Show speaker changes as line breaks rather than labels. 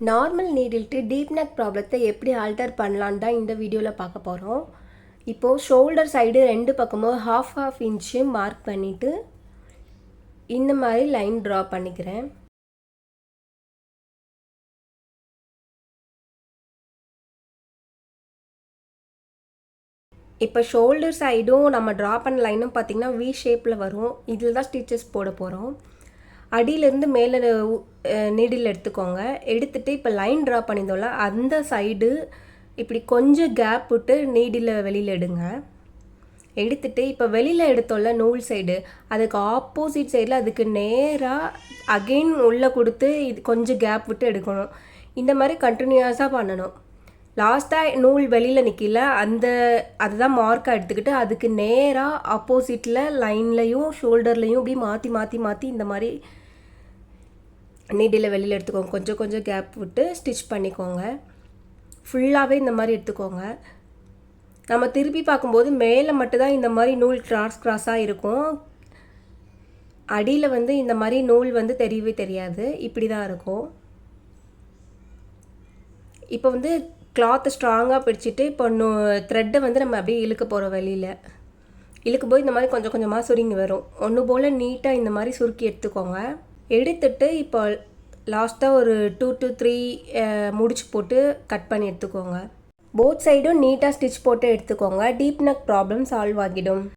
Normal நீடில்ட்டு deep neck ப்ராப்ளத்தை எப்படி alter பண்ணலான்னு தான் இந்த வீடியோவில் பார்க்க போகிறோம். இப்போது ஷோல்டர் சைடு 2 பக்கமும் ½ இன்ச்சு மார்க் பண்ணிவிட்டு இந்த மாதிரி லைன் ட்ரா பண்ணிக்கிறேன். இப்போ ஷோல்டர் சைடும் நம்ம ட்ரா பண்ண லைனும் பார்த்திங்கன்னா வி ஷேப்பில் வரும். இதில் தான் ஸ்டிச்சஸ் போட போகிறோம். அடியிலேருந்து மேலே நீடில் எடுத்துக்கோங்க. எடுத்துகிட்டு இப்போ லைன் ட்ரா பண்ணியிருந்தோம்ல அந்த சைடு இப்படி கொஞ்சம் கேப் விட்டு நீடில் வெளியில் எடுங்க. எடுத்துகிட்டு இப்போ வெளியில் எடுத்தோம்ல நூல் சைடு, அதுக்கு ஆப்போசிட் சைடில் அதுக்கு நேராக அகெயின் உள்ளே கொடுத்து இது கொஞ்சம் கேப் விட்டு எடுக்கணும். இந்த மாதிரி கண்டினியூஸாக பண்ணணும். லாஸ்ட்டாக நூல் வெளியில் நிற்கல அதுதான் மார்க்காக எடுத்துக்கிட்டு அதுக்கு நேராக ஆப்போசிட்டில் லைன்லையும் ஷோல்டர்லையும் இப்படி மாற்றி மாற்றி மாற்றி இந்த மாதிரி நீடில் வெளியில் எடுத்துக்கோங்க. கொஞ்சம் கொஞ்சம் கேப் விட்டு ஸ்டிச் பண்ணிக்கோங்க. ஃபுல்லாகவே இந்த மாதிரி எடுத்துக்கோங்க. நம்ம திருப்பி பார்க்கும்போது மேலே மட்டும்தான் இந்த மாதிரி நூல் கிராஸாக இருக்கும். அடியில் இந்த மாதிரி நூல் தெரியவே தெரியாது. இப்படி தான் இருக்கும். இப்போ கிளாத்தை ஸ்ட்ராங்காக பிடிச்சிட்டு இப்போ த்ரெட்டை நம்ம அப்படியே இழுக்க போகிறோம். வெளியில் இழுக்கும் போது இந்த மாதிரி கொஞ்சம் கொஞ்சமாக சுருங்கி வரும். ஒன்று போல் நீட்டாக இந்த மாதிரி சுருக்கி எடுத்துக்கோங்க. எடுத்துட்டு இப்போ லாஸ்ட்டாக ஒரு 2 to 3 முடிச்சு போட்டு கட் பண்ணி எடுத்துக்கோங்க. போத் சைடும் நீட்டாக ஸ்டிச் போட்டு எடுத்துக்கோங்க. டீப் நெக் ப்ராப்ளம் சால்வ் ஆகிடும்.